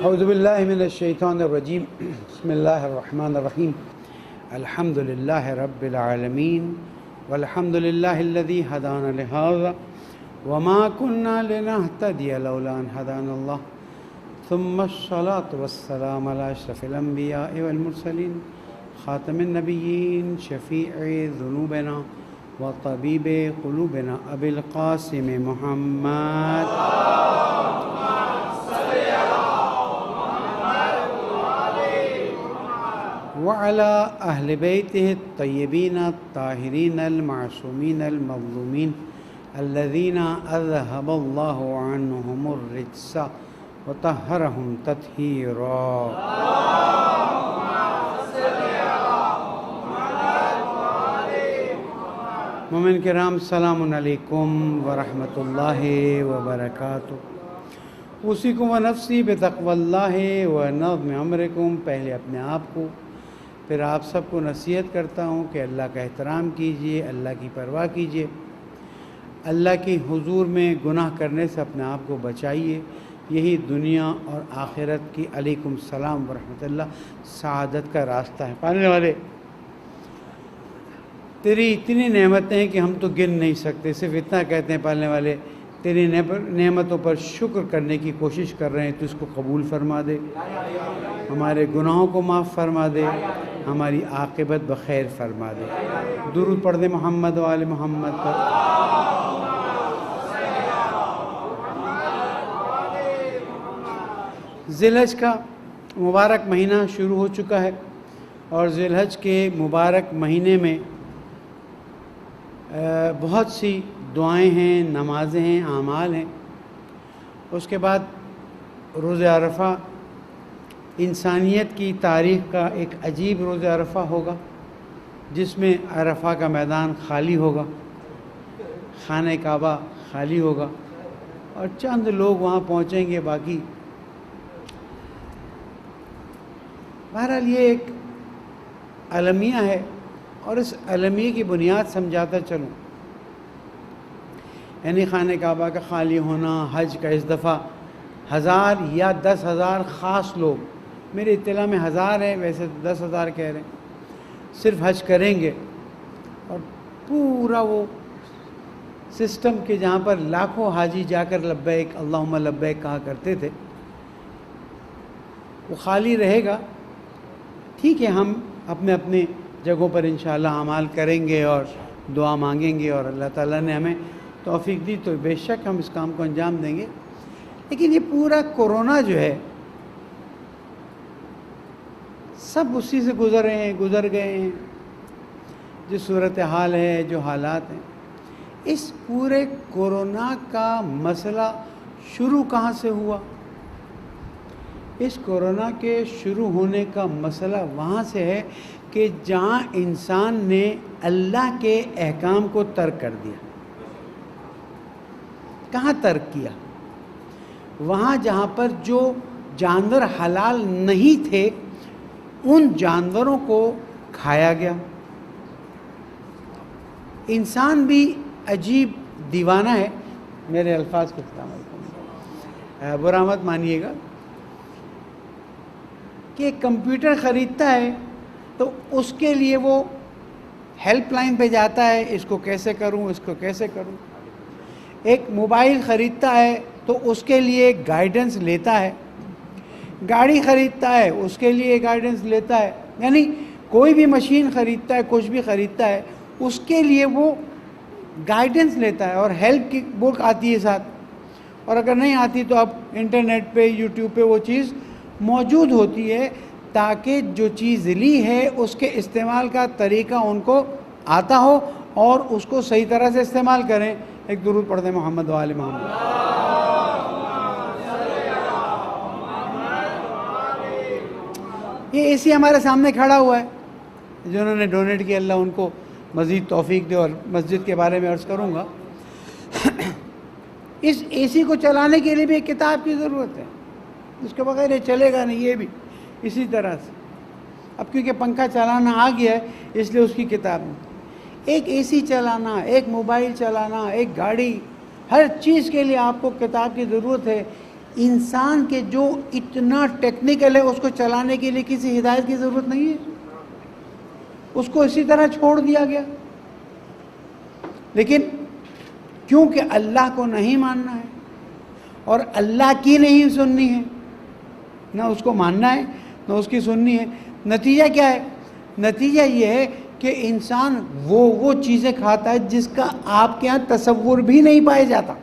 اعوذ باللہ من الشیطان الرجیم بسم اللہ الرحمن الرحیم الحمد للہ رب العالمین والحمد للہ الذی ہدانا لہذا وما كنا لنہتدی لولا ان ہدانا اللہ ثم الصلاة والسلام علی اشرف الانبیاء والمرسلین خاتم النبیین شفیع ذنوبنا وطبیب قلوبنا ابی القاسم محمد وعلى أهل بيته الطيبين الطاهرين المعصومين المظلومين الذين أذهب الله عنهم الرجس وطهرهم تطهيرا. مومن کرام السلام علیکم ورحمۃ اللہ وبرکاتہ. اوصیکم ونفسی بتقوی اللہ ونظم امرکم. پہلے اپنے آپ کو پھر آپ سب کو نصیحت کرتا ہوں کہ اللہ کا احترام کیجئے، اللہ کی پرواہ کیجئے، اللہ کی حضور میں گناہ کرنے سے اپنے آپ کو بچائیے. یہی دنیا اور آخرت کی علیکم السلام ورحمۃ اللہ سعادت کا راستہ ہے. پانے والے تیری اتنی نعمتیں ہیں کہ ہم تو گن نہیں سکتے. صرف اتنا کہتے ہیں پالنے والے تیری نعمتوں پر شکر کرنے کی کوشش کر رہے ہیں. تو اس کو قبول فرما دے، ہمارے گناہوں کو معاف فرما دے، ہماری عاقبت بخیر فرما دے. درود پڑھ دے محمد و آل محمد پر. ذی الحج کا مبارک مہینہ شروع ہو چکا ہے اور ذی الحج کے مبارک مہینے میں بہت سی دعائیں ہیں، نمازیں ہیں، اعمال ہیں. اس کے بعد روز عرفہ انسانیت کی تاریخ کا ایک عجیب روز عرفہ ہوگا جس میں عرفہ کا میدان خالی ہوگا، خانہ کعبہ خالی ہوگا اور چند لوگ وہاں پہنچیں گے. باقی بہرحال یہ ایک المیہ ہے اور اس المیہ کی بنیاد سمجھاتا چلوں. یعنی خانہ کعبہ کا خالی ہونا، حج کا اس دفعہ 1000 یا 10,000 خاص لوگ، میری اطلاع میں 1000 ہے، ویسے 10,000 کہہ رہے ہیں، صرف حج کریں گے. اور پورا وہ سسٹم کہ جہاں پر لاکھوں حاجی جا کر لبیک اللہم لبیک کہا کرتے تھے وہ خالی رہے گا. ٹھیک ہے، ہم اپنے اپنے جگہوں پر انشاءاللہ اعمال کریں گے اور دعا مانگیں گے اور اللہ تعالیٰ نے ہمیں توفیق دی تو بے شک ہم اس کام کو انجام دیں گے. لیکن یہ پورا کورونا جو ہے سب اسی سے گزر گئے ہیں. جو صورتحال ہے، جو حالات ہیں، اس پورے کورونا کا مسئلہ شروع کہاں سے ہوا؟ اس کورونا کے شروع ہونے کا مسئلہ وہاں سے ہے کہ جہاں انسان نے اللہ کے احکام کو ترک کر دیا. کہاں ترک کیا؟ وہاں جہاں پر جو جانور حلال نہیں تھے ان جانوروں کو کھایا گیا. انسان بھی عجیب دیوانہ ہے. میرے الفاظ کو برا مت مانیے گا کہ کمپیوٹر خریدتا ہے تو اس کے لیے وہ ہیلپ لائن پہ جاتا ہے، اس کو کیسے کروں، اس کو کیسے کروں. ایک موبائل خریدتا ہے تو اس کے لیے گائیڈنس لیتا ہے. گاڑی خریدتا ہے اس کے لیے گائیڈنس لیتا ہے. یعنی کوئی بھی مشین خریدتا ہے، کچھ بھی خریدتا ہے، اس کے لیے وہ گائیڈنس لیتا ہے اور ہیلپ کی بک آتی ہے ساتھ. اور اگر نہیں آتی تو اب انٹرنیٹ پہ یوٹیوب پہ وہ چیز موجود ہوتی ہے تاکہ جو چیز لی ہے اس کے استعمال کا طریقہ ان کو آتا ہو اور اس کو صحیح طرح سے استعمال کریں. ایک درود پڑھ دیں محمد و آل محمد. یہ اے سی ہمارے سامنے کھڑا ہوا ہے، جنہوں نے ڈونیٹ کیا، اللہ ان کو مزید توفیق دے. اور مسجد کے بارے میں عرض کروں گا، اس اے سی کو چلانے کے لیے بھی ایک کتاب کی ضرورت ہے، اس کے بغیر یہ چلے گا نہیں. یہ بھی اسی طرح سے اب کیونکہ پنکھا چلانا آ گیا ہے اس لیے اس کی کتاب نہیں. ایک اے سی چلانا، ایک موبائل چلانا، ایک گاڑی، ہر چیز کے لیے آپ کو کتاب کی ضرورت ہے. انسان کے جو اتنا ٹیکنیکل ہے اس کو چلانے کے لیے کسی ہدایت کی ضرورت نہیں ہے، اس کو اسی طرح چھوڑ دیا گیا. لیکن کیونکہ اللہ کو نہیں ماننا ہے اور اللہ کی نہیں سننی ہے، نہ اس کو ماننا ہے نہ اس کی سننی ہے، نتیجہ کیا ہے؟ نتیجہ یہ ہے کہ انسان وہ چیزیں کھاتا ہے جس کا آپ کے ہاں تصور بھی نہیں پایا جاتا.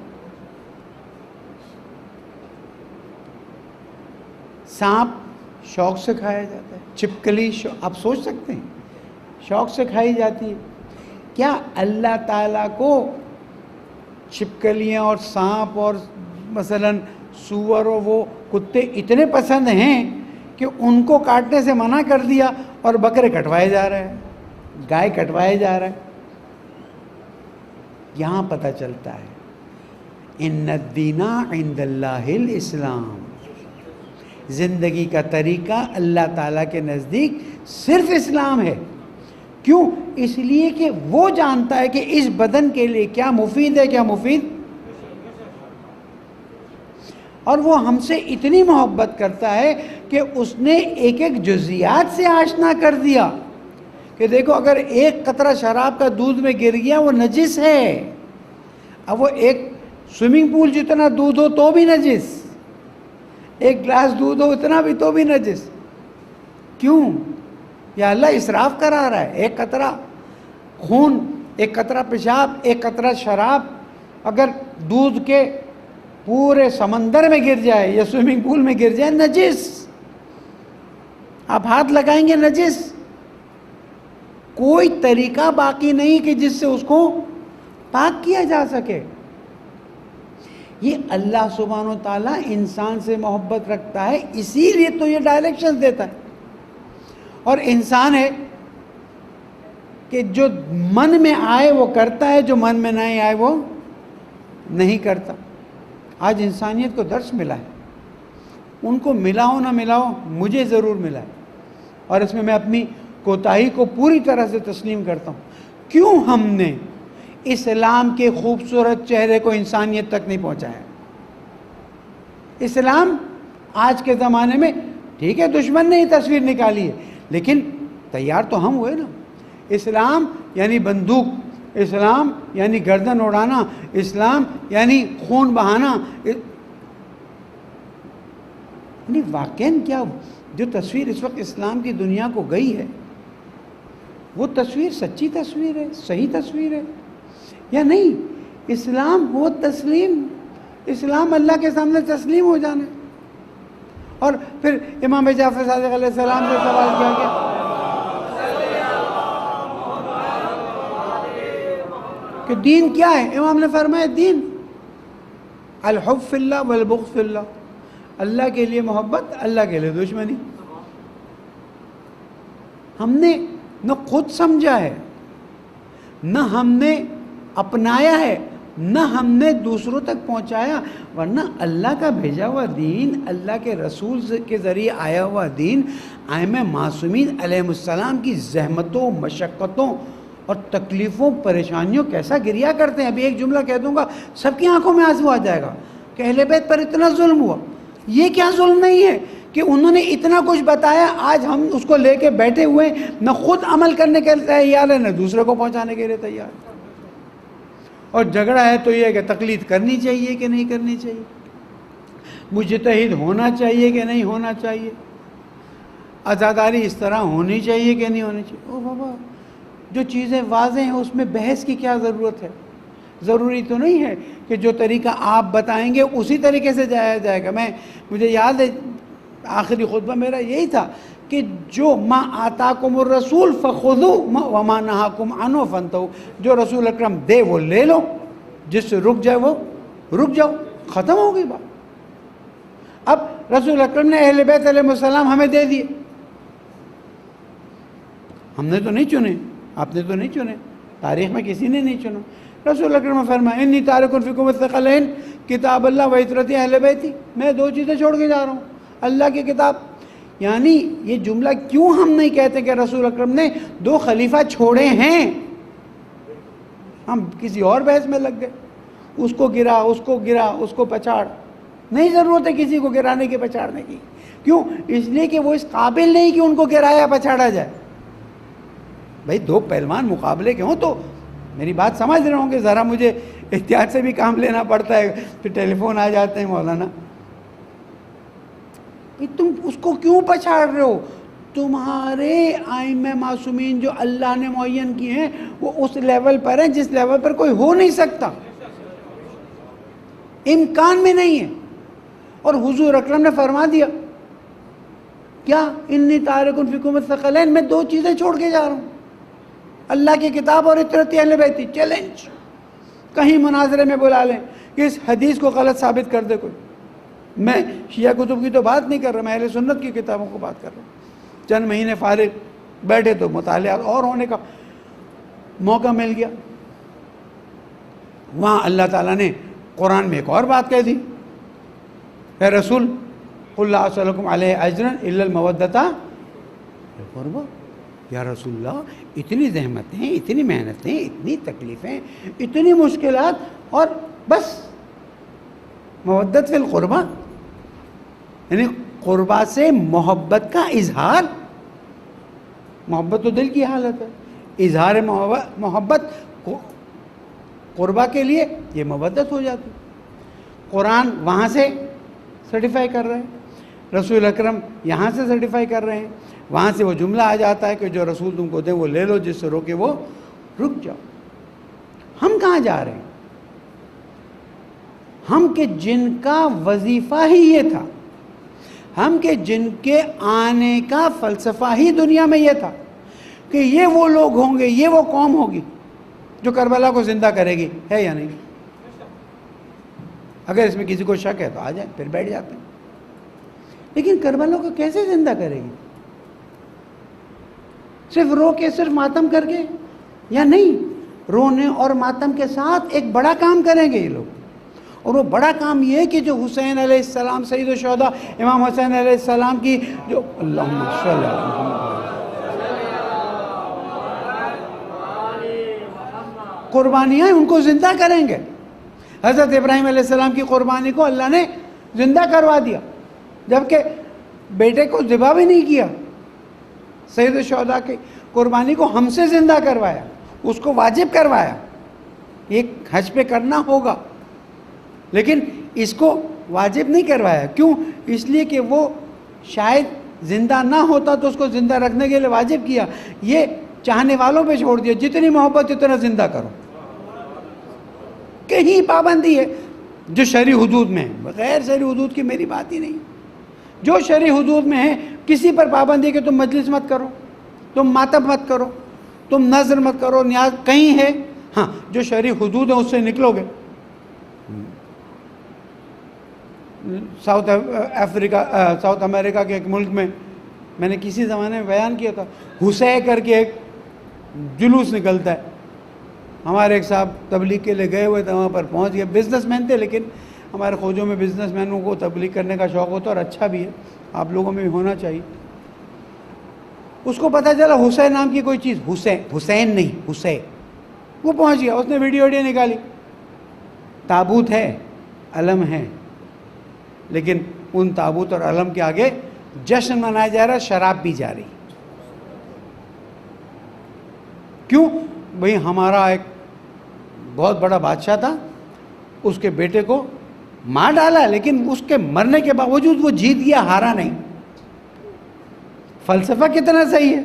سانپ شوق سے کھایا جاتا ہے، چھپکلی آپ سوچ سکتے ہیں شوق سے کھائی جاتی ہے. کیا اللہ تعالیٰ کو چھپکلیاں اور سانپ اور مثلا سور اور وہ کتے اتنے پسند ہیں کہ ان کو کاٹنے سے منع کر دیا اور بکرے کٹوائے جا رہے ہیں، گائے کٹوائے جا رہا ہے؟ یہاں پتہ چلتا ہے ان الدین عند اللہ الاسلام، زندگی کا طریقہ اللہ تعالیٰ کے نزدیک صرف اسلام ہے. کیوں؟ اس لیے کہ وہ جانتا ہے کہ اس بدن کے لیے کیا مفید ہے، کیا مفید، اور وہ ہم سے اتنی محبت کرتا ہے کہ اس نے ایک ایک جزیات سے آشنا کر دیا کہ دیکھو اگر ایک قطرہ شراب کا دودھ میں گر گیا وہ نجس ہے. اب وہ ایک سوئمنگ پول جتنا دودھ ہو تو بھی نجس، ایک گلاس دودھ ہو اتنا بھی تو بھی نجس. کیوں؟ یا اللہ اسراف کرا رہا ہے. ایک قطرہ خون، ایک قطرہ پیشاب، ایک قطرہ شراب اگر دودھ کے پورے سمندر میں گر جائے یا سوئمنگ پول میں گر جائے نجس. آپ ہاتھ لگائیں گے نجس. کوئی طریقہ باقی نہیں کہ جس سے اس کو پاک کیا جا سکے. یہ اللہ سبحانہ و تعالیٰ انسان سے محبت رکھتا ہے، اسی لیے تو یہ ڈائریکشن دیتا ہے. اور انسان ہے کہ جو من میں آئے وہ کرتا ہے، جو من میں نہیں آئے وہ نہیں کرتا. آج انسانیت کو درس ملا ہے، ان کو ملا ہو نہ ملا ہو، مجھے ضرور ملا ہے، اور اس میں اپنی کوتاہی کو پوری طرح سے تسلیم کرتا ہوں. کیوں ہم نے اسلام کے خوبصورت چہرے کو انسانیت تک نہیں پہنچایا؟ اسلام آج کے زمانے میں ٹھیک ہے دشمن نے ہی تصویر نکالی ہے، لیکن تیار تو ہم ہوئے نا. اسلام یعنی بندوق، اسلام یعنی گردن اڑانا، اسلام یعنی خون بہانا. یعنی واقعاً کیا جو تصویر اس وقت اسلام کی دنیا کو گئی ہے وہ تصویر سچی تصویر ہے، صحیح تصویر ہے یا نہیں؟ اسلام ہو تسلیم، اسلام اللہ کے سامنے تسلیم ہو جانا. اور پھر امام جعفر صادق علیہ السلام سے سوال کیا گیا کہ دین کیا ہے؟ امام نے فرمایا دین الحب فی اللہ والبغض فی اللہ، اللہ کے لیے محبت، اللہ کے لیے دشمنی. ہم نے نہ خود سمجھا ہے، نہ ہم نے اپنایا ہے، نہ ہم نے دوسروں تک پہنچایا، ورنہ اللہ کا بھیجا ہوا دین، اللہ کے رسول کے ذریعے آیا ہوا دین ائمہ معصومین علیہ السلام کی زحمتوں، مشقتوں اور تکلیفوں، پریشانیوں کیسا گریا کرتے ہیں. ابھی ایک جملہ کہہ دوں گا سب کی آنکھوں میں آنسو آ جائے گا کہ اہل بیت پر اتنا ظلم ہوا. یہ کیا ظلم نہیں ہے کہ انہوں نے اتنا کچھ بتایا، آج ہم اس کو لے کے بیٹھے ہوئے نہ خود عمل کرنے کے لیے تیار ہے نہ دوسرے کو پہنچانے کے لیے تیار. اور جھگڑا ہے تو یہ ہے کہ تقلید کرنی چاہیے کہ نہیں کرنی چاہیے، مجتہد ہونا چاہیے کہ نہیں ہونا چاہیے، عزاداری اس طرح ہونی چاہیے کہ نہیں ہونی چاہیے. او بابا، جو چیزیں واضح ہیں اس میں بحث کی کیا ضرورت ہے؟ ضروری تو نہیں ہے کہ جو طریقہ آپ بتائیں گے اسی طریقے سے جایا جائے گا. مجھے یاد ہے آخری خطبہ میرا یہی تھا کہ جو ما آتاکم الرسول فخذوا وما نہاکم عنہ فانتہوا، جو رسول اکرم دے وہ لے لو، جس سے رک جائے وہ رک جاؤ، ختم ہو گئی بات. اب رسول اکرم نے اہل بیت علیہ السلام ہمیں دے دیے، ہم نے تو نہیں چنے، آپ نے تو نہیں چنے، تاریخ میں کسی نے نہیں چنا. رسول اکرم نے فرمایا انی تارک فیکم الثقلین کتاب اللہ و عترتی اہل بیتی، میں دو چیزیں چھوڑ کے جا رہا ہوں، اللہ کی کتاب. یعنی یہ جملہ کیوں ہم نہیں کہتے کہ رسول اکرم نے دو خلیفہ چھوڑے ہیں؟ ہم کسی اور بحث میں لگ گئے، اس کو گرا، اس کو گرا، اس کو پچاڑ. نہیں ضرورت ہے کسی کو گرانے کے پچھاڑنے کی. کیوں؟ اس لیے کہ وہ اس قابل نہیں کہ ان کو گرایا پچھاڑا جائے. بھائی دو پہلوان مقابلے کے ہوں تو میری بات سمجھ رہے ہوں گے. ذرا مجھے احتیاط سے بھی کام لینا پڑتا ہے, پھر ٹیلی فون آ جاتے ہیں مولانا. تم اس کو کیوں پچھاڑ رہے ہو؟ تمہارے ائمہ معصومین جو اللہ نے معین کیے ہیں وہ اس لیول پر ہیں جس لیول پر کوئی ہو نہیں سکتا, امکان میں نہیں ہے. اور حضور اکرم نے فرما دیا کیا؟ انی تارک فیکم الثقلین, میں دو چیزیں چھوڑ کے جا رہا ہوں, اللہ کی کتاب اور اطاعت اہل بیت. چیلنج, کہیں مناظرے میں بلا لیں کہ اس حدیث کو غلط ثابت کر دے کوئی. میں شیعہ کتب کی تو بات نہیں کر رہا, میں اہل سنت کی کتابوں کو بات کر رہا ہوں. چند مہینے فارغ بیٹھے تو مطالعات اور ہونے کا موقع مل گیا. وہاں اللہ تعالیٰ نے قرآن میں ایک اور بات کہہ دی, اے رسول قل لا اسألکم علیہ اجرا الا المودۃ فی القربى. یا رسول اللہ, اتنی زحمتیں, اتنی محنتیں, اتنی تکلیفیں, اتنی مشکلات, اور بس مودت فی القربہ, یعنی قربہ سے محبت کا اظہار. محبت تو دل کی حالت ہے, اظہار محبت قربہ کے لیے یہ مودت ہو جاتی. قرآن وہاں سے سرٹیفائی کر رہے ہیں, رسول اکرم یہاں سے سرٹیفائی کر رہے ہیں. وہاں سے وہ جملہ آ جاتا ہے کہ جو رسول تم کو دیں وہ لے لو, جس سے روکے وہ رک جاؤ. ہم کہاں جا رہے ہیں؟ ہم کہ جن کا وظیفہ ہی یہ تھا, ہم کہ جن کے آنے کا فلسفہ ہی دنیا میں یہ تھا کہ یہ وہ لوگ ہوں گے, یہ وہ قوم ہوگی جو کربلا کو زندہ کرے گی, ہے یا نہیں؟ اگر اس میں کسی کو شک ہے تو آ جائیں, پھر بیٹھ جاتے ہیں. لیکن کربلا کو کیسے زندہ کرے گی؟ صرف رو کے, صرف ماتم کر کے, یا نہیں؟ رونے اور ماتم کے ساتھ ایک بڑا کام کریں گے یہ لوگ, اور وہ بڑا کام یہ ہے کہ جو حسین علیہ السلام سید الشہداء امام حسین علیہ السلام کی جو اللہم صلی قربانیاں ہیں ان کو زندہ کریں گے. حضرت ابراہیم علیہ السلام کی قربانی کو اللہ نے زندہ کروا دیا, جبکہ بیٹے کو ذبح بھی نہیں کیا. سید الشہداء کی قربانی کو ہم سے زندہ کروایا, اس کو واجب کروایا, ایک حج پہ کرنا ہوگا, لیکن اس کو واجب نہیں کروایا. کیوں؟ اس لیے کہ وہ شاید زندہ نہ ہوتا تو اس کو زندہ رکھنے کے لیے واجب کیا. یہ چاہنے والوں پہ چھوڑ دیا, جتنی محبت اتنا زندہ کرو. کہیں پابندی ہے جو شرعی حدود میں ہے, غیر شرعی حدود کی میری بات ہی نہیں. جو شرعی حدود میں ہے کسی پر پابندی ہے کہ تم مجلس مت کرو, تم ماتم مت کرو, تم نظر مت کرو, نیاز کہیں ہے. ہاں جو شرعی حدود ہیں اس سے نکلو گے. ساؤتھ امریکہ کے ایک ملک میں نے کسی زمانے میں بیان کیا تھا, حسین کر کے ایک جلوس نکلتا ہے. ہمارے ایک صاحب تبلیغ کے لیے گئے ہوئے تھے, وہاں پر پہنچ گئے. بزنس مین تھے, لیکن ہمارے خوجوں میں بزنس مینوں کو تبلیغ کرنے کا شوق ہوتا ہے, اور اچھا بھی ہے, آپ لوگوں میں بھی ہونا چاہیے. اس کو پتہ چلا حسین نام کی کوئی چیز, حسین نہیں حسین. وہ پہنچ گیا, اس نے ویڈیو نکالی. تابوت ہے, علم ہے, لیکن ان تابوت اور علم کے آگے جشن منایا جا رہا ہے, شراب پی جا رہی. کیوں؟ بھئی ہمارا ایک بہت بڑا بادشاہ تھا, اس کے بیٹے کو مار ڈالا, لیکن اس کے مرنے کے باوجود وہ جیت گیا, ہارا نہیں. فلسفہ کتنا صحیح ہے.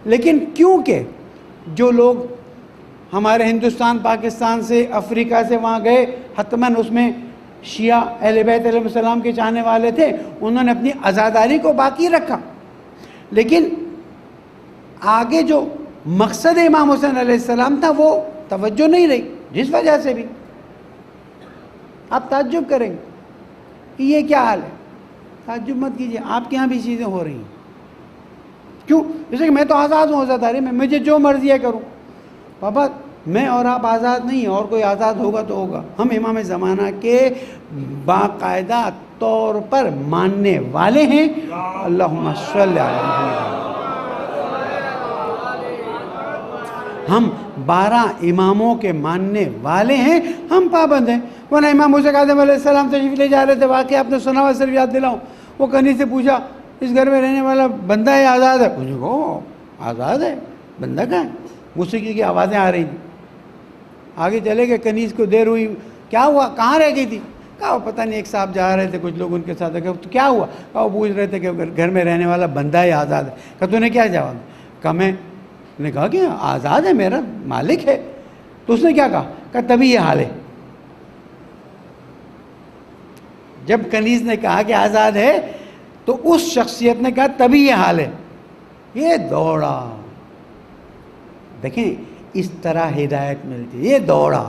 لیکن کیونکہ جو لوگ ہمارے ہندوستان, پاکستان سے, افریقہ سے وہاں گئے, حتماً اس میں شیعہ اہل بیت علیہ السلام کے چاہنے والے تھے, انہوں نے اپنی عزاداری کو باقی رکھا. لیکن آگے جو مقصد امام حسین علیہ السلام تھا وہ توجہ نہیں رہی, جس وجہ سے بھی آپ تعجب کریں گے کہ یہ کیا حال ہے. تعجب مت کیجیے, آپ کے یہاں بھی چیزیں ہو رہی ہیں. کیوں؟ جیسے کہ میں تو آزاد ہوں عزاداری میں, مجھے جو مرضی ہے کروں. بابا میں اور آپ آزاد نہیں ہیں, اور کوئی آزاد ہوگا تو ہوگا. ہم امام زمانہ کے باقاعدہ طور پر ماننے والے ہیں. اللہم صلی علی محمد. ہم 12 اماموں کے ماننے والے ہیں، ہم پابند ہیں۔ ورنہ امام موسیٰ کاظم علیہ السلام تشریف لے جا رہے تھے، واقعہ آپ نے سنا ہوا، صرف یاد دلاؤں۔ وہ کنیز سے پوچھا اس گھر میں رہنے والا بندہ ہے آزاد ہے؟ مجھے کہو آزاد ہے، بندہ کہاں ہے؟ موسیقی کی آوازیں آ رہی تھیں۔ آگے چلے گئے، کنیز کو دیر ہوئی، کیا ہوا کہاں رہ گئی تھی؟ کہا وہ پتہ نہیں، ایک صاحب جا رہے تھے، کچھ لوگ ان کے ساتھ، تو کیا ہوا؟ کہا وہ پوچھ رہے تھے کہ گھر میں رہنے والا بندہ ہے آزاد ہے؟ کہا تو نے کیا جواب؟ کہا میں نے کہا کہ آزاد ہے، میرا مالک ہے۔ تو اس نے کیا کہا؟ کہا تبھی یہ حال ہے۔ جب کنیز نے کہا کہ آزاد ہے تو اس شخصیت نے کہا تبھی یہ حال ہے۔ یہ دوڑا، دیکھیں اس طرح ہدایت ملتی ہے۔ یہ دوڑا،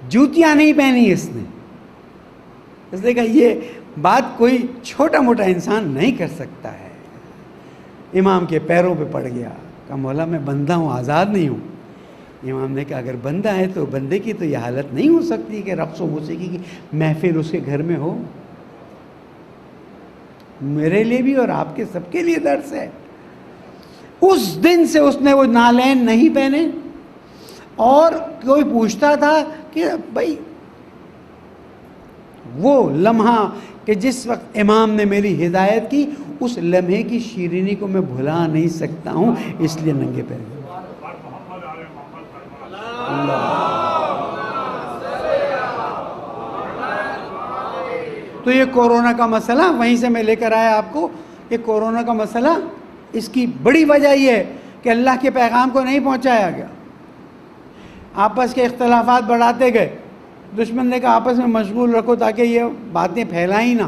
جوتیاں نہیں پہنی اس نے کہا یہ بات کوئی چھوٹا موٹا انسان نہیں کر سکتا ہے۔ امام کے پیروں پہ پڑ گیا، کہا مولا میں بندہ ہوں، آزاد نہیں ہوں۔ امام نے کہا اگر بندہ ہے تو بندے کی تو یہ حالت نہیں ہو سکتی کہ رقص و موسیقی کی محفل اس کے گھر میں ہو۔ میرے لیے بھی اور آپ کے سب کے لیے درس ہے۔ اس دن سے اس نے وہ نالین نہیں پہنے، اور کوئی پوچھتا تھا کہ بھائی وہ لمحہ کہ جس وقت امام نے میری ہدایت کی، اس لمحے کی شیرینی کو میں بھلا نہیں سکتا ہوں، اس لیے ننگے پیر گئے۔ تو یہ کورونا کا مسئلہ وہیں سے میں لے کر آیا آپ کو۔ یہ کورونا کا مسئلہ، اس کی بڑی وجہ یہ ہے کہ اللہ کے پیغام کو نہیں پہنچایا گیا، آپس کے اختلافات بڑھاتے گئے۔ دشمن نے کہا آپس میں مشغول رکھو تاکہ یہ باتیں پھیلائیں نہ۔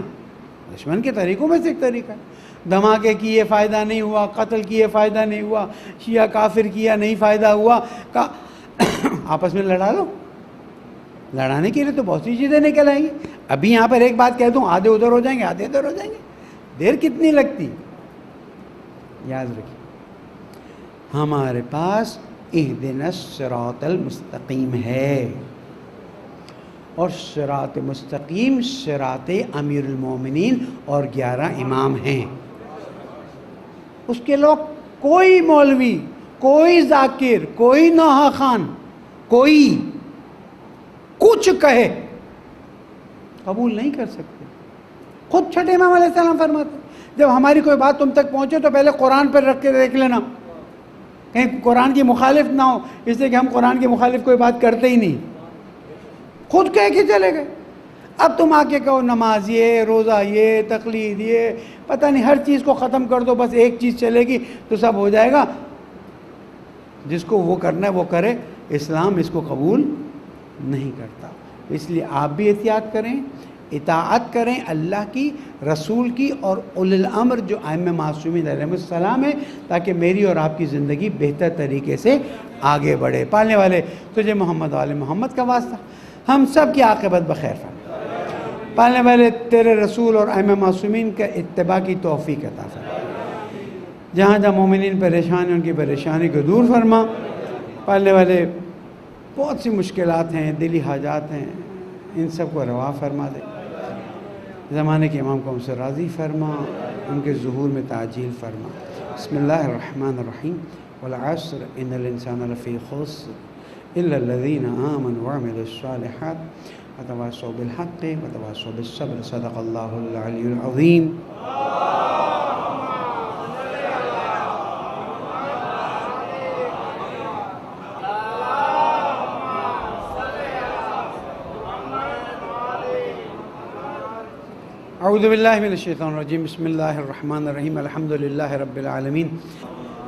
دشمن کے طریقوں میں سے ایک طریقہ ہے، دھماکے کی یہ فائدہ نہیں ہوا، قتل کی یہ فائدہ نہیں ہوا، شیعہ کافر کیا نہیں فائدہ ہوا، کہا آپس میں لڑا لو۔ لڑانے کے لیے تو بہت سی چیزیں نکل آئیں گی۔ ابھی یہاں پر ایک بات کہہ دوں، آدھے ادھر ہو جائیں گے، آدھے ادھر ہو جائیں گے، دیر کتنی لگتی؟ یاد رکھیے ہمارے پاس اہدنا الصراط المستقیم ہے، اور صراط مستقیم صراط امیر المومنین اور 11 امام ہیں۔ اس کے لوگ کوئی مولوی، کوئی ذاکر، کوئی نوحہ خان، کوئی کچھ کہے قبول نہیں کر سکتے۔ خود چھٹے امام علیہ السلام فرماتے جب ہماری کوئی بات تم تک پہنچے تو پہلے قرآن پر رکھ کے دیکھ لینا، کہیں قرآن کی مخالف نہ ہو، اس لیے کہ ہم قرآن کی مخالف کوئی بات کرتے ہی نہیں، خود کہہ کے چلے گئے۔ اب تم آ کے کہو نماز یہ، روزہ یہ، تقلید یہ، پتہ نہیں ہر چیز کو ختم کر دو، بس ایک چیز چلے گی تو سب ہو جائے گا۔ جس کو وہ کرنا ہے وہ کرے، اسلام اس کو قبول نہیں کرتا۔ اس لیے آپ بھی احتیاط کریں، اطاعت کریں اللہ کی، رسول کی، اور اولی الامر جو ائمہ معصومین علیہ السلام ہیں، تاکہ میری اور آپ کی زندگی بہتر طریقے سے آگے بڑھے۔ پالنے والے تجھے محمد والے محمد کا واسطہ، ہم سب کی عاقبت بخیر فرما۔ پالنے والے تیرے رسول اور ائمہ معصومین کا اتباع کی توفیق عطا فرما۔ جہاں جہاں مومنین پریشان ہیں ان کی پریشانی کو دور فرما۔ پالنے والے بہت سی مشکلات ہیں، دلی حاجات ہیں، ان سب کو روا فرما دے۔ زمانے کے امام کو ہم سے راضی فرما، ان کے ظہور میں تعجیل فرما۔ بسم اللہ الرحمن الرحیم۔ والعصر ان الانسان لفی خسر الا الذین آمنوا وعملوا الصالحات وتواصوا بالحق وتواصوا بالصبر صدق اللہ العلی العظیم۔ اعوذ باللہ من الشیطان الرجیم، بسم اللہ الرحمن الرحیم، الحمدللہ رب العالمین۔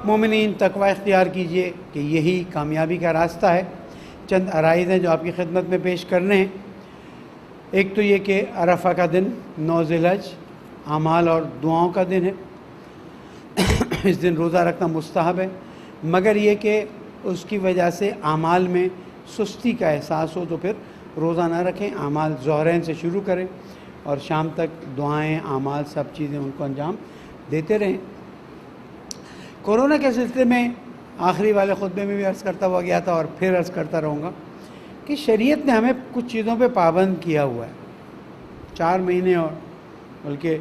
مومنین تقوی اختیار کیجئے کہ یہی کامیابی کا راستہ ہے۔ چند عرائض ہیں جو آپ کی خدمت میں پیش کرنے ہیں۔ ایک تو یہ کہ عرفہ کا دن 9 ذی الحج اعمال اور دعاؤں کا دن ہے، اس دن روزہ رکھنا مستحب ہے، مگر یہ کہ اس کی وجہ سے اعمال میں سستی کا احساس ہو تو پھر روزہ نہ رکھیں، اعمال ظہرین سے شروع کریں اور شام تک دعائیں، اعمال، سب چیزیں ان کو انجام دیتے رہیں۔ کورونا کے سلسلے میں آخری والے خطبے میں بھی عرض کرتا ہوا گیا تھا اور پھر عرض کرتا رہوں گا کہ شریعت نے ہمیں کچھ چیزوں پہ پابند کیا ہوا ہے۔ 4 مہینے اور بلکہ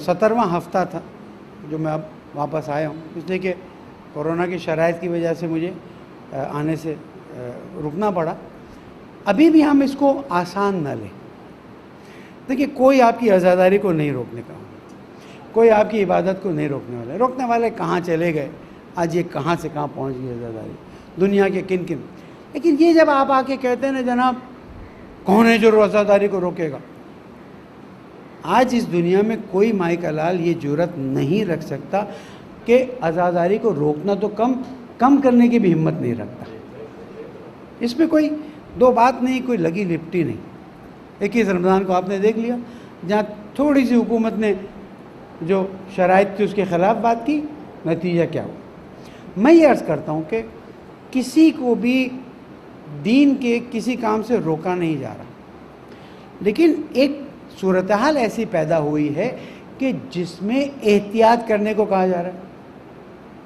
17واں ہفتہ تھا جو میں اب واپس آیا ہوں، اس لیے کہ کورونا کی شرائط کی وجہ سے مجھے آنے سے رکنا پڑا. ابھی بھی ہم اس کو آسان نہ لیں. دیکھیے کوئی آپ کی عزاداری کو نہیں روکنے کا، کوئی آپ کی عبادت کو نہیں روکنے والا. روکنے والے کہاں چلے گئے، آج یہ کہاں سے کہاں پہنچ گئی عزاداری، دنیا کے کن کن. لیکن یہ جب آپ آ کے کہتے ہیں نا جناب کون ہے جو عزاداری کو روکے گا، آج اس دنیا میں کوئی مائی کا لال یہ جرأت نہیں رکھ سکتا کہ عزاداری کو روکنا تو کم کرنے کی بھی ہمت نہیں رکھتا. اس میں کوئی دو بات نہیں، کوئی لگی لپٹی نہیں. 21 رمضان کو آپ نے دیکھ لیا، جہاں تھوڑی سی حکومت نے جو شرائط تھی اس کے خلاف بات کی، نتیجہ کیا ہوا. میں یہ عرض کرتا ہوں کہ کسی کو بھی دین کے کسی کام سے روکا نہیں جا رہا، لیکن ایک صورتحال ایسی پیدا ہوئی ہے کہ جس میں احتیاط کرنے کو کہا جا رہا ہے.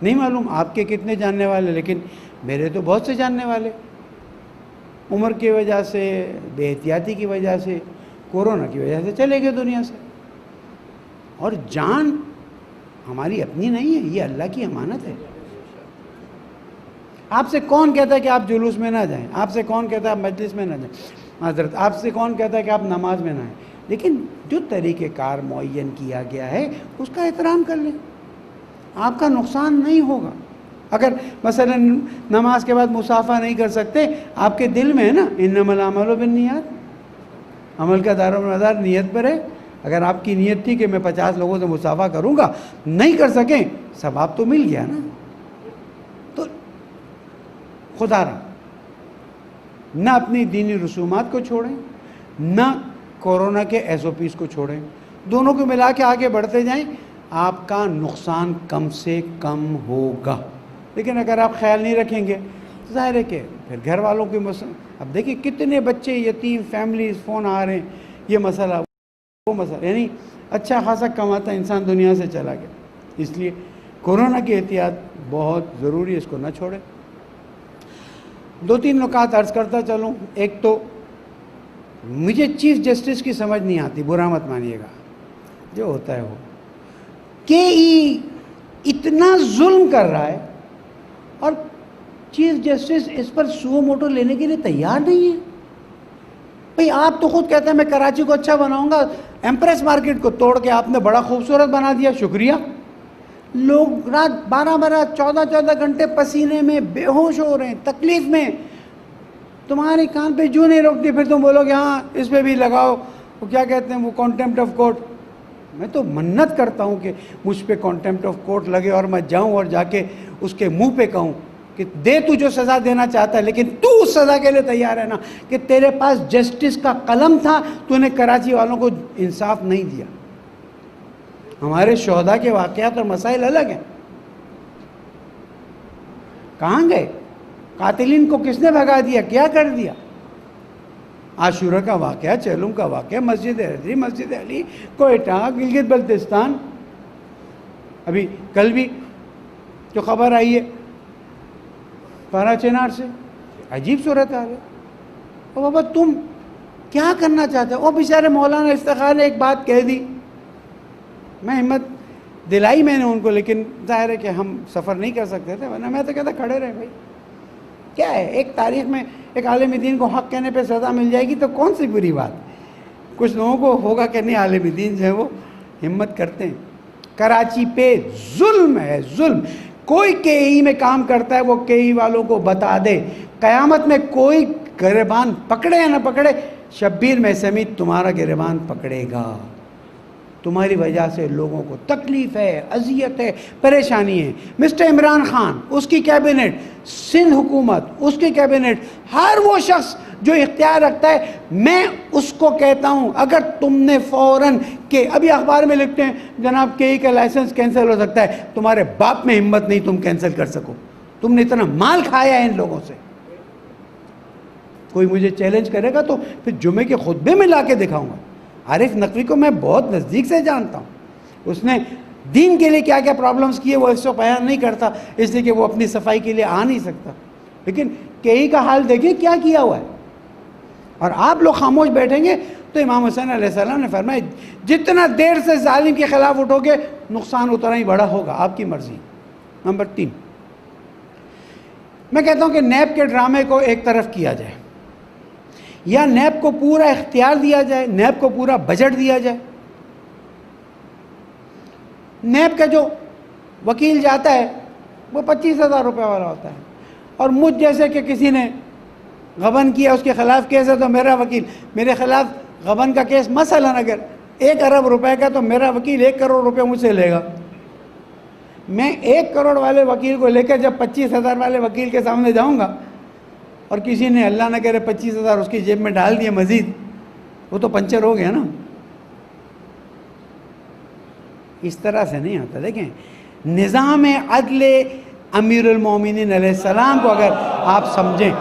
نہیں معلوم آپ کے کتنے جاننے والے، لیکن میرے تو بہت سے جاننے والے عمر کی وجہ سے، بے احتیاطی کی وجہ سے، کورونا کی وجہ سے چلے گئے دنیا سے. اور جان ہماری اپنی نہیں ہے، یہ اللہ کی امانت ہے. آپ سے کون کہتا ہے کہ آپ جلوس میں نہ جائیں؟ آپ سے کون کہتا ہے آپ مجلس میں نہ جائیں؟ معذرت، آپ سے کون کہتا ہے کہ آپ نماز میں نہ آئیں؟ لیکن جو طریقہ کار معین کیا گیا ہے اس کا احترام کر لیں، آپ کا نقصان نہیں ہوگا. اگر مثلا نماز کے بعد مصافحہ نہیں کر سکتے، آپ کے دل میں ہے نا انما الاعمال بالنیات، عمل کا دار و مدار نیت پر ہے. اگر آپ کی نیت تھی کہ میں 50 لوگوں سے مصافحہ کروں گا، نہیں کر سکیں، ثواب تو مل گیا نا. تو خدا را نہ اپنی دینی رسومات کو چھوڑیں، نہ کورونا کے SOPs کو چھوڑیں. دونوں کو ملا کے آگے بڑھتے جائیں، آپ کا نقصان کم سے کم ہوگا. لیکن اگر آپ خیال نہیں رکھیں گے تو ظاہر ہے کہ پھر گھر والوں کی اب دیکھیں کتنے بچے یتیم فیملیز فون آ رہے ہیں، یہ مسئلہ وہ مسئلہ، یعنی اچھا خاصا کماتا انسان دنیا سے چلا گیا. اس لیے کورونا کی احتیاط بہت ضروری ہے، اس کو نہ چھوڑیں. 2-3 نکات عرض کرتا چلوں. ایک تو مجھے چیف جسٹس کی سمجھ نہیں آتی، برا مت مانیے گا، جو ہوتا ہے وہ کہ اتنا ظلم کر رہا ہے اور چیف جسٹس اس پر سو موٹو لینے کے لیے تیار نہیں ہے. بھئی آپ تو خود کہتے ہیں میں کراچی کو اچھا بناؤں گا، ایمپریس مارکیٹ کو توڑ کے آپ نے بڑا خوبصورت بنا دیا، شکریہ. لوگ رات 12 14 گھنٹے پسینے میں بے ہوش ہو رہے ہیں، تکلیف میں. تمہارے کان پہ جو نہیں روکتی، پھر تم بولو گے ہاں اس پہ بھی لگاؤ، وہ کیا کہتے ہیں وہ کانٹیمپٹ آف کورٹ. میں تو منت کرتا ہوں کہ مجھ پہ کانٹیمپٹ آف کورٹ لگے اور میں جاؤں اور جا کے اس کے منہ پہ کہوں کہ دے تو جو سزا دینا چاہتا ہے، لیکن تو اس سزا کے لیے تیار ہے نا کہ تیرے پاس جسٹس کا قلم تھا، تو نے کراچی والوں کو انصاف نہیں دیا. ہمارے شہداء کے واقعات اور مسائل الگ ہیں. کہاں گئے قاتلین کو؟ کس نے بھگا دیا؟ کیا کر دیا؟ عاشورہ کا واقعہ، چہلم کا واقعہ، مسجد حیدری، مسجد علی، کوئٹہ، گلگت بلتستان. ابھی کل بھی جو خبر آئی ہے پارا چنار سے، عجیب صورتحال ہے. او بابا تم کیا کرنا چاہتے ہو؟ وہ بیچارے مولانا افتخار نے ایک بات کہہ دی، میں ہمت دلائی میں نے ان کو، لیکن ظاہر ہے کہ ہم سفر نہیں کر سکتے تھے، ورنہ میں تو کہتا کھڑے رہے. بھائی کیا ہے، ایک تاریخ میں ایک عالم دین کو حق کہنے پہ سزا مل جائے گی تو کون سی بری بات. کچھ لوگوں کو ہوگا کہ نہیں، عالم دین جو ہے وہ ہمت کرتے ہیں. کراچی پہ ظلم ہے، ظلم. کوئی KE میں کام کرتا ہے وہ KE والوں کو بتا دے، قیامت میں کوئی گریبان پکڑے یا نہ پکڑے، شبیر میں سمیت تمہارا گریبان پکڑے گا. تمہاری وجہ سے لوگوں کو تکلیف ہے، اذیت ہے، پریشانی ہے. مسٹر عمران خان، اس کی کیبنٹ، سندھ حکومت، اس کی کیبنٹ، ہر وہ شخص جو اختیار رکھتا ہے، میں اس کو کہتا ہوں اگر تم نے فوراً کہ ابھی اخبار میں لکھتے ہیں جناب KE کا لائسنس کینسل ہو سکتا ہے، تمہارے باپ میں ہمت نہیں تم کینسل کر سکو. تم نے اتنا مال کھایا ہے ان لوگوں سے. کوئی مجھے چیلنج کرے گا تو پھر جمعے کے خطبے میں لا کے دکھاؤں گا. عارف نقوی کو میں بہت نزدیک سے جانتا ہوں. اس نے دین کے لیے کیا کیا پرابلمز کیے وہ اس کو بیان نہیں کرتا، اس لیے کہ وہ اپنی صفائی کے لیے آ نہیں سکتا. لیکن KE کا حال دیکھیں کیا کیا ہوا ہے. اور آپ لوگ خاموش بیٹھیں گے تو امام حسین علیہ السلام نے فرمایا جتنا دیر سے ظالم کے خلاف اٹھو گے نقصان اتنا ہی بڑا ہوگا، آپ کی مرضی. نمبر 3، میں کہتا ہوں کہ نیب کے ڈرامے کو ایک طرف کیا جائے، یا نیب کو پورا اختیار دیا جائے، نیب کو پورا بجٹ دیا جائے. نیب کا جو وکیل جاتا ہے وہ 25,000 روپے والا ہوتا ہے، اور مجھ جیسے کہ کسی نے غبن کیا، اس کے خلاف کیس ہے، تو میرا وکیل میرے خلاف غبن کا کیس مثلاً اگر 1 ارب روپے کا، تو میرا وکیل 1 کروڑ روپے مجھ سے لے گا. میں 1 کروڑ والے وکیل کو لے کر جب 25,000 والے وکیل کے سامنے جاؤں گا، اور کسی نے اللہ نہ کرے 25,000 اس کی جیب میں ڈال دیے مزید، وہ تو پنچر ہو گیا نا. اس طرح سے نہیں ہوتا. دیکھیں، نظام عدل امیر المومنین علیہ السلام کو اگر آپ سمجھیں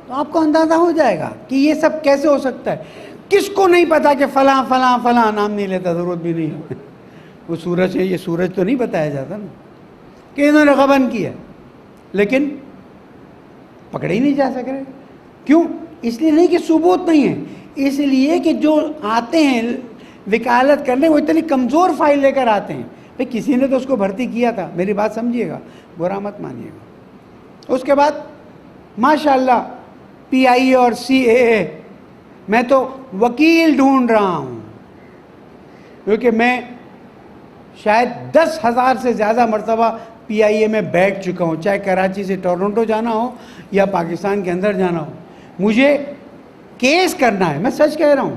تو آپ کو اندازہ ہو جائے گا کہ یہ سب کیسے ہو سکتا ہے. کس کو نہیں پتا کہ فلاں فلاں فلاں نام نہیں لیتا، ضرورت بھی نہیں ہے. وہ سورج ہے، یہ سورج تو نہیں بتایا جاتا نا کہ انہوں نے غبن کیا، لیکن پکڑے ہی نہیں جا سک رہے. کیوں؟ اس لیے نہیں کہ ثبوت نہیں ہے، اس لیے کہ جو آتے ہیں وکالت کرنے وہ اتنی کمزور فائل لے کر آتے ہیں. بھئی کسی نے تو اس کو بھرتی کیا تھا، میری بات سمجھیے گا، برا مت مانیے گا. اس کے بعد ماشاءاللہ PIA اور CAA، میں تو وکیل ڈھونڈ رہا ہوں، کیونکہ میں شاید 10,000 سے زیادہ مرتبہ PIA میں بیٹھ چکا ہوں، چاہے کراچی سے ٹورنٹو جانا ہو یا پاکستان کے اندر جانا ہو. مجھے کیس کرنا ہے، میں سچ کہہ رہا ہوں،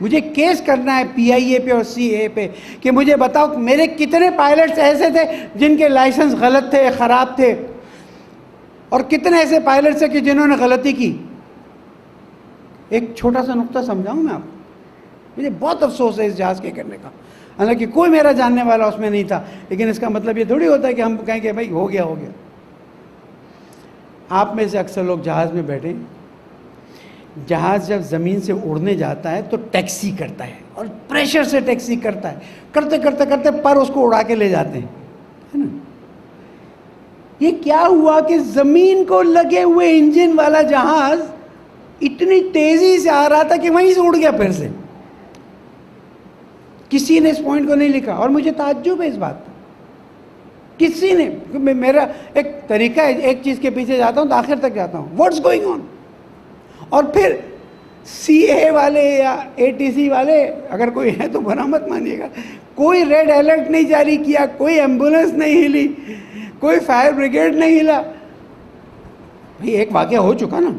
مجھے کیس کرنا ہے PIA پہ اور CAA پہ کہ مجھے بتاؤ میرے کتنے پائلٹس ایسے تھے جن کے لائسنس غلط تھے، خراب تھے، اور کتنے ایسے پائلٹس ہیں کہ جنہوں نے غلطی کی. ایک چھوٹا سا نقطہ سمجھاؤں میں آپ کو. مجھے بہت افسوس ہے اس جہاز کے کرنے کا، حالانکہ کوئی میرا جاننے والا اس میں نہیں تھا، لیکن اس کا مطلب یہ تھوڑی ہوتا ہے کہ ہم کہیں کہ بھائی ہو گیا ہو گیا. آپ میں سے اکثر لوگ جہاز میں بیٹھیں، جہاز جب زمین سے اڑنے جاتا ہے تو ٹیکسی کرتا ہے، اور پریشر سے ٹیکسی کرتا ہے، کرتے کرتے کرتے پر اس کو اڑا کے لے جاتے ہیں، ہے نا. یہ کیا ہوا کہ زمین کو لگے ہوئے انجن والا جہاز اتنی تیزی سے آ رہا تھا کہ وہیں سے اڑ گیا پھر سے. کسی نے اس پوائنٹ کو نہیں لکھا، اور مجھے تعجب ہے اس بات کا. کسی نے، میرا ایک طریقہ ہے، ایک چیز کے پیچھے جاتا ہوں تو آخر تک جاتا ہوں، واٹس گوئنگ آن. اور پھر CA والے یا ATC والے اگر کوئی ہے تو برا مت مانیے گا، کوئی ریڈ الرٹ نہیں جاری کیا، کوئی ایمبولینس نہیں ہلی، کوئی فائر بریگیڈ نہیں ہلا. بھئی ایک واقعہ ہو چکا نا،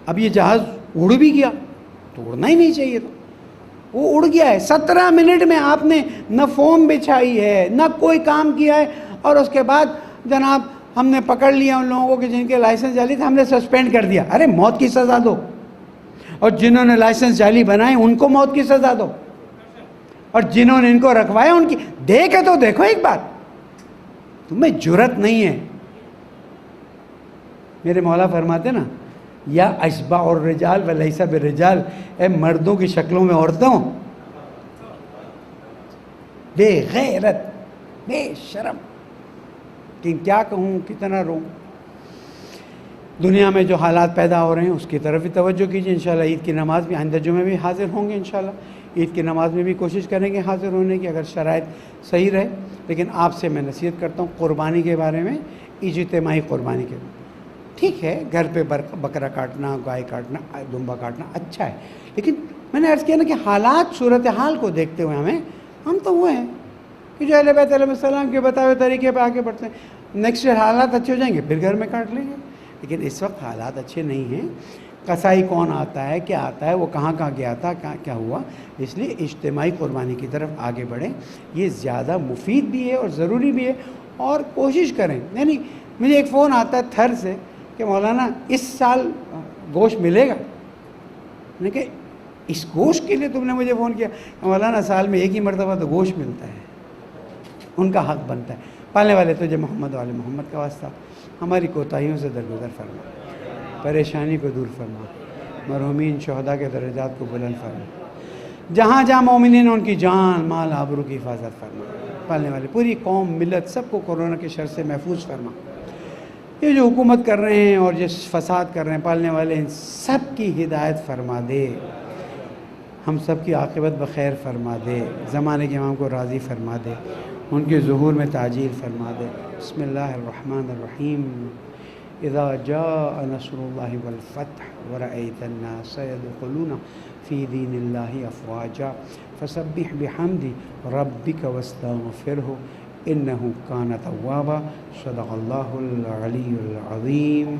اب یہ جہاز اڑ بھی گیا تو اڑنا ہی نہیں چاہیے تھا، وہ اڑ گیا ہے. 17 منٹ میں آپ نے نہ فوم بچھائی ہے، نہ کوئی کام کیا ہے، اور اس کے بعد جناب ہم نے پکڑ لیا ان لوگوں کو کہ جن کے لائسنس جعلی تھے، ہم نے سسپینڈ کر دیا. ارے موت کی سزا دو، اور جنہوں نے لائسنس جعلی بنائے ان کو موت کی سزا دو، اور جنہوں نے ان کو رکھوایا ان کی دیکھے تو دیکھو ایک بات. تمہیں جرت نہیں ہے. میرے مولا فرماتے نا، یا اشباء الرجال ولیس بالرجال، اے مردوں کی شکلوں میں عورتوں، بے غیرت، بے شرم. لیکن کیا کہوں، کتنا روں. دنیا میں جو حالات پیدا ہو رہے ہیں اس کی طرف بھی توجہ کیجیے. انشاءاللہ عید کی نماز بھی آئندہ جمعے میں حاضر ہوں گے. انشاءاللہ عید کی نماز میں بھی کوشش کریں گے حاضر ہونے کی، اگر شرائط صحیح رہے. لیکن آپ سے میں نصیحت کرتا ہوں قربانی کے بارے میں، اجتماعی قربانی کے بارے میں. ٹھیک ہے، گھر پہ بکرا کاٹنا، گائے کاٹنا، دمبا کاٹنا اچھا ہے، لیکن میں نے عرض کیا نا کہ حالات صورتحال کو دیکھتے ہوئے ہم تو وہ ہیں کہ جو اہل بیت علیہ السلام کے بتائے ہوئے طریقے پہ آگے بڑھتے ہیں. نیکسٹ ایئر حالات اچھے ہو جائیں گے پھر گھر میں کاٹ لیں گے، لیکن اس وقت حالات اچھے نہیں ہیں. قصائی کون آتا ہے، کیا آتا ہے، وہ کہاں گیا تھا، کیا ہوا. اس لیے اجتماعی قربانی کی طرف آگے بڑھیں، یہ زیادہ مفید بھی ہے اور ضروری بھی ہے. اور کوشش کریں. یعنی مجھے ایک فون آتا ہے تھر سے کہ مولانا اس سال گوشت ملے گا. میں نے کہا اس گوشت کے لیے تم نے مجھے فون کیا؟ مولانا سال میں ایک ہی مرتبہ تو گوشت ملتا ہے، ان کا حق بنتا ہے. پالنے والے تجھے محمد والے محمد کا واسطہ، ہماری کوتاہیوں سے درگزر فرما، پریشانی کو دور فرما، مرحومین شہداء کے درجات کو بلند فرما، جہاں جہاں مومنین ان کی جان مال آبرو کی حفاظت فرما. پالنے والے پوری قوم ملت سب کو کورونا کے شر سے محفوظ فرما. یہ جو حکومت کر رہے ہیں اور جس فساد کر رہے ہیں، پالنے والے ان سب کی ہدایت فرما دے. ہم سب کی عاقبت بخیر فرما دے، زمانے کے امام کو راضی فرما دے، ان کے ظہور میں تعجیل فرما دے۔ بسم اللہ الرحمن الرحیم۔ اذا جاء نصر اللہ والفتح ورأیت الناس يدخلون فی دین اللہ افواجا فسبح بحمد ربک واستغفرہ انہ کان توابا۔ صدق اللہ العلی العظیم۔